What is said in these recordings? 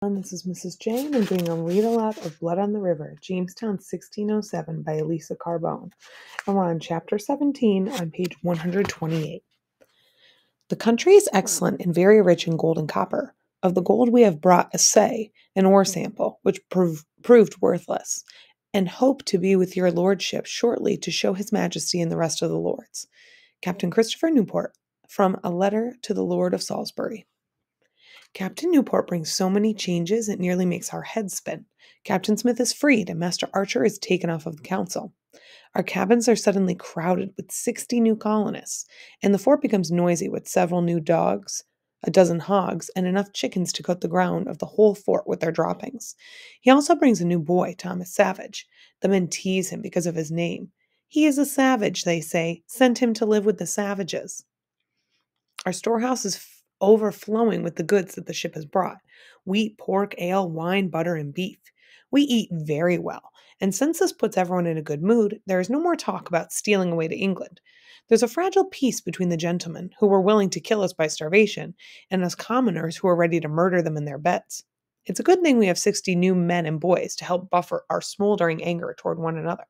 This is Mrs. Jane. I'm doing a read aloud of Blood on the River, Jamestown 1607 by Elisa Carbone. And we're on chapter 17 on page 128. The country is excellent and very rich in gold and copper. Of the gold we have brought assay, an ore sample, which proved worthless, and hope to be with your lordship shortly to show his majesty and the rest of the lords. Captain Christopher Newport, from a letter to the Lord of Salisbury. Captain Newport brings so many changes it nearly makes our heads spin. Captain Smith is freed and Master Archer is taken off of the council. Our cabins are suddenly crowded with 60 new colonists, and the fort becomes noisy with several new dogs, a dozen hogs, and enough chickens to coat the ground of the whole fort with their droppings. He also brings a new boy, Thomas Savage. The men tease him because of his name. He is a savage, they say. Send him to live with the savages. Our storehouse is overflowing with the goods that the ship has brought: wheat, pork, ale, wine, butter, and beef. We eat very well, and since this puts everyone in a good mood, there is no more talk about stealing away to England. There's a fragile peace between the gentlemen, who were willing to kill us by starvation, and us commoners, who are ready to murder them in their beds. It's a good thing we have 60 new men and boys to help buffer our smoldering anger toward one another.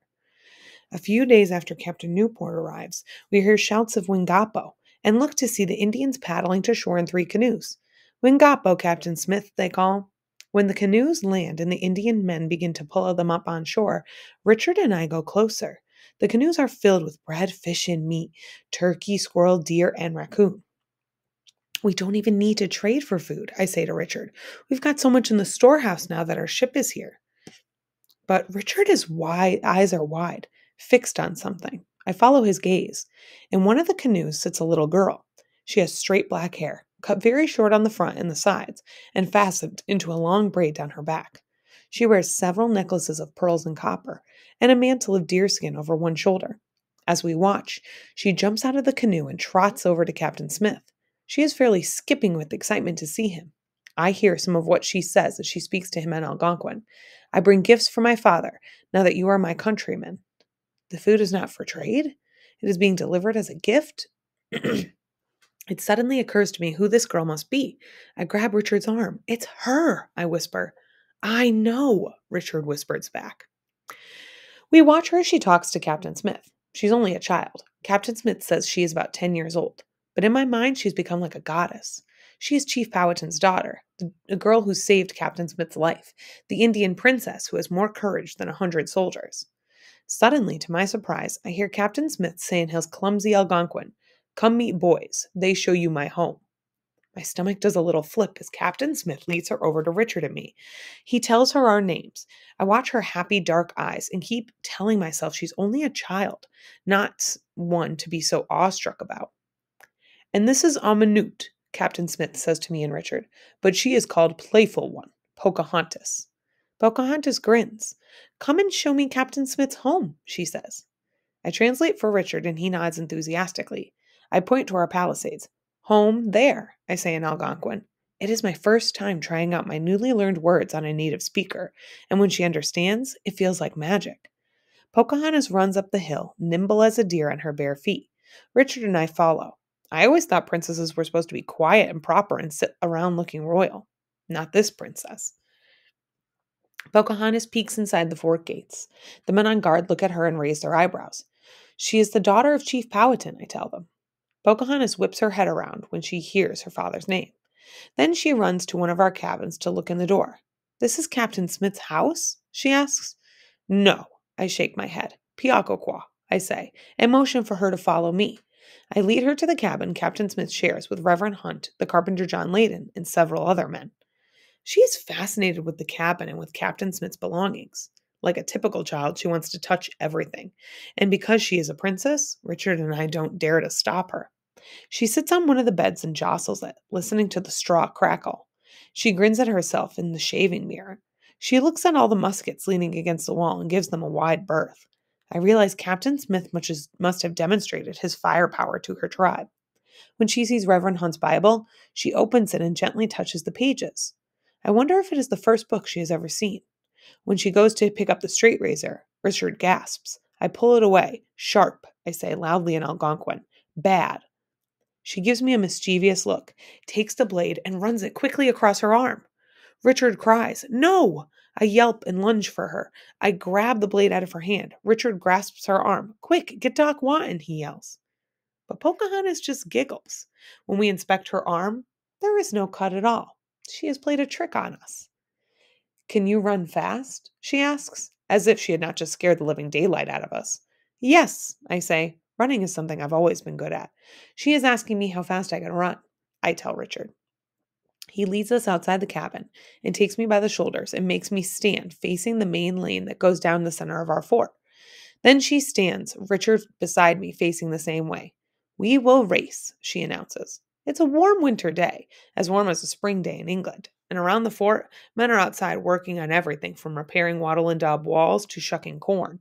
A few days after Captain Newport arrives, we hear shouts of Wingapo, and look to see the Indians paddling to shore in 3 canoes. Wingapo, Captain Smith, they call. When the canoes land and the Indian men begin to pull them up on shore, Richard and I go closer. The canoes are filled with bread, fish, and meat: turkey, squirrel, deer, and raccoon. We don't even need to trade for food, I say to Richard. We've got so much in the storehouse now that our ship is here. But Richard's eyes are wide, fixed on something. I follow his gaze. In one of the canoes sits a little girl. She has straight black hair, cut very short on the front and the sides, and fastened into a long braid down her back. She wears several necklaces of pearls and copper, and a mantle of deerskin over one shoulder. As we watch, she jumps out of the canoe and trots over to Captain Smith. She is fairly skipping with excitement to see him. I hear some of what she says as she speaks to him in Algonquin. I bring gifts for my father, now that you are my countrymen. The food is not for trade? It is being delivered as a gift? It suddenly occurs to me who this girl must be. I grab Richard's arm. It's her, I whisper. I know, Richard whispers back. We watch her as she talks to Captain Smith. She's only a child. Captain Smith says she is about 10 years old. But in my mind, she's become like a goddess. She is Chief Powhatan's daughter, the girl who saved Captain Smith's life, the Indian princess who has more courage than 100 soldiers. Suddenly, to my surprise, I hear Captain Smith say in his clumsy Algonquin, "Come meet boys. They show you my home." My stomach does a little flip as Captain Smith leads her over to Richard and me. He tells her our names. I watch her happy, dark eyes and keep telling myself she's only a child, not one to be so awestruck about. "And this is Amanute," Captain Smith says to me and Richard, "but she is called Playful One, Pocahontas." Pocahontas grins. "Come and show me Captain Smith's home," she says. I translate for Richard and he nods enthusiastically. I point to our palisades. "Home there," I say in Algonquin. It is my first time trying out my newly learned words on a native speaker, and when she understands, it feels like magic. Pocahontas runs up the hill, nimble as a deer on her bare feet. Richard and I follow. I always thought princesses were supposed to be quiet and proper and sit around looking royal. Not this princess. Pocahontas peeks inside the fort gates. The men on guard look at her and raise their eyebrows. She is the daughter of Chief Powhatan, I tell them. Pocahontas whips her head around when she hears her father's name. Then she runs to one of our cabins to look in the door. "This is Captain Smith's house?" she asks. "No," I shake my head. "Piakokwa," I say, and motion for her to follow me. I lead her to the cabin Captain Smith shares with Reverend Hunt, the carpenter John Layden, and several other men. She is fascinated with the cabin and with Captain Smith's belongings. Like a typical child, she wants to touch everything. And because she is a princess, Richard and I don't dare to stop her. She sits on one of the beds and jostles it, listening to the straw crackle. She grins at herself in the shaving mirror. She looks at all the muskets leaning against the wall and gives them a wide berth. I realize Captain Smith must have demonstrated his firepower to her tribe. When she sees Reverend Hunt's Bible, she opens it and gently touches the pages. I wonder if it is the first book she has ever seen. When she goes to pick up the straight razor, Richard gasps. I pull it away. "Sharp," I say loudly in Algonquin. "Bad." She gives me a mischievous look, takes the blade, and runs it quickly across her arm. Richard cries, "No!" I yelp and lunge for her. I grab the blade out of her hand. Richard grasps her arm. "Quick, get Doc Wanton," he yells. But Pocahontas just giggles. When we inspect her arm, there is no cut at all. She has played a trick on us. "Can you run fast?" she asks, as if she had not just scared the living daylight out of us. "Yes," I say. Running is something I've always been good at. She is asking me how fast I can run. I tell Richard. He leads us outside the cabin and takes me by the shoulders and makes me stand facing the main lane that goes down the center of our fort. Then she stands, Richard beside me, facing the same way. "We will race," she announces. It's a warm winter day, as warm as a spring day in England, and around the fort, men are outside working on everything from repairing wattle and daub walls to shucking corn.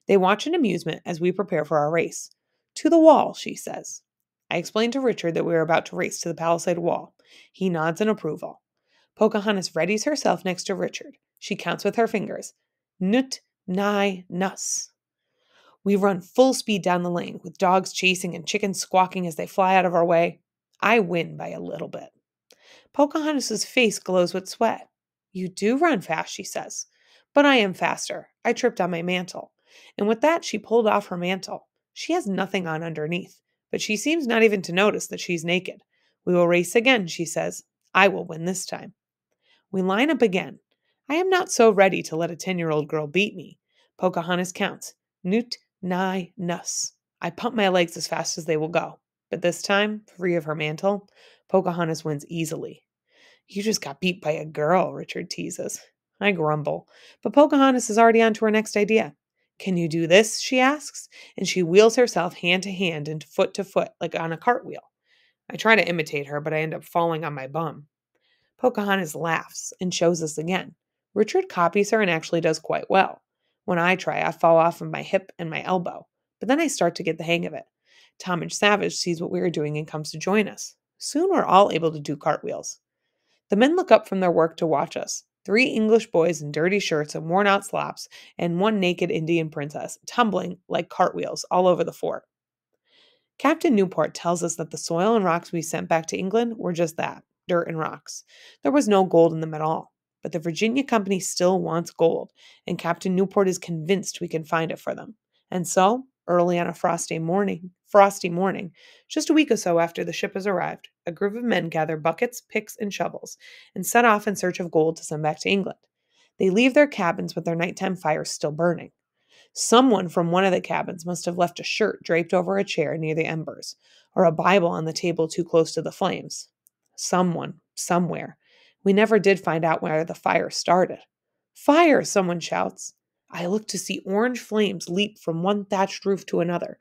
They watch in amusement as we prepare for our race. "To the wall," she says. I explain to Richard that we are about to race to the palisade wall. He nods in approval. Pocahontas readies herself next to Richard. She counts with her fingers. Nut, nigh, nuss. We run full speed down the lane, with dogs chasing and chickens squawking as they fly out of our way. I win by a little bit. Pocahontas's face glows with sweat. "You do run fast," she says. "But I am faster. I tripped on my mantle." And with that, she pulled off her mantle. She has nothing on underneath, but she seems not even to notice that she's naked. "We will race again," she says. "I will win this time." We line up again. I am not so ready to let a 10-year-old girl beat me. Pocahontas counts. Nut, nigh, nuss. I pump my legs as fast as they will go. But this time, free of her mantle, Pocahontas wins easily. "You just got beat by a girl," Richard teases. I grumble, but Pocahontas is already on to her next idea. "Can you do this?" she asks, and she wheels herself hand to hand and foot to foot like on a cartwheel. I try to imitate her, but I end up falling on my bum. Pocahontas laughs and shows us again. Richard copies her and actually does quite well. When I try, I fall off of my hip and my elbow, but then I start to get the hang of it. Talmadge Savage sees what we are doing and comes to join us. Soon we're all able to do cartwheels. The men look up from their work to watch us. 3 English boys in dirty shirts and worn out slops, and 1 naked Indian princess, tumbling like cartwheels all over the fort. Captain Newport tells us that the soil and rocks we sent back to England were just that, dirt and rocks. There was no gold in them at all. But the Virginia Company still wants gold, and Captain Newport is convinced we can find it for them. And so, early on a frosty morning, just a week or so after the ship has arrived, a group of men gather buckets, picks, and shovels and set off in search of gold to send back to England. They leave their cabins with their nighttime fires still burning. Someone from one of the cabins must have left a shirt draped over a chair near the embers, or a Bible on the table too close to the flames. Someone, somewhere. We never did find out where the fire started. "Fire!" someone shouts. I look to see orange flames leap from one thatched roof to another.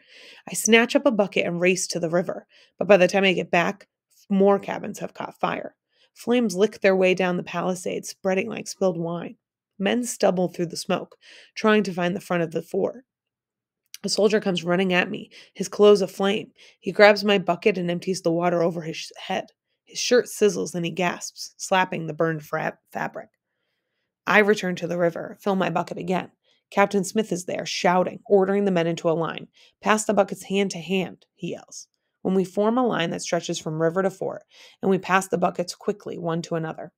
I snatch up a bucket and race to the river, but by the time I get back, more cabins have caught fire. Flames lick their way down the palisade, spreading like spilled wine. Men stumble through the smoke, trying to find the front of the fort. A soldier comes running at me, his clothes aflame. He grabs my bucket and empties the water over his head. His shirt sizzles and he gasps, slapping the burned fabric. I return to the river, fill my bucket again. Captain Smith is there, shouting, ordering the men into a line. "Pass the buckets hand to hand," he yells. When we form a line that stretches from river to fort, and we pass the buckets quickly, one to another.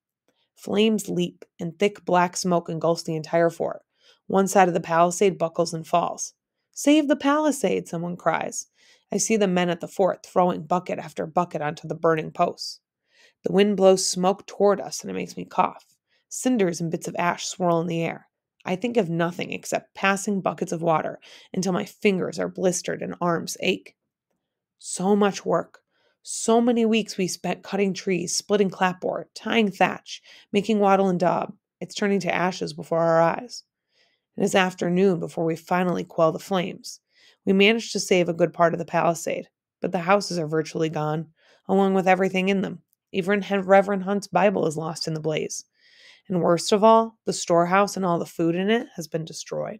Flames leap, and thick black smoke engulfs the entire fort. One side of the palisade buckles and falls. "Save the palisade!" someone cries. I see the men at the fort throwing bucket after bucket onto the burning posts. The wind blows smoke toward us, and it makes me cough. Cinders and bits of ash swirl in the air. I think of nothing except passing buckets of water until my fingers are blistered and arms ache. So much work. So many weeks we spent cutting trees, splitting clapboard, tying thatch, making wattle and daub. It's turning to ashes before our eyes. It is afternoon before we finally quell the flames. We manage to save a good part of the palisade, but the houses are virtually gone, along with everything in them. Even Reverend Hunt's Bible is lost in the blaze. And worst of all, the storehouse and all the food in it has been destroyed.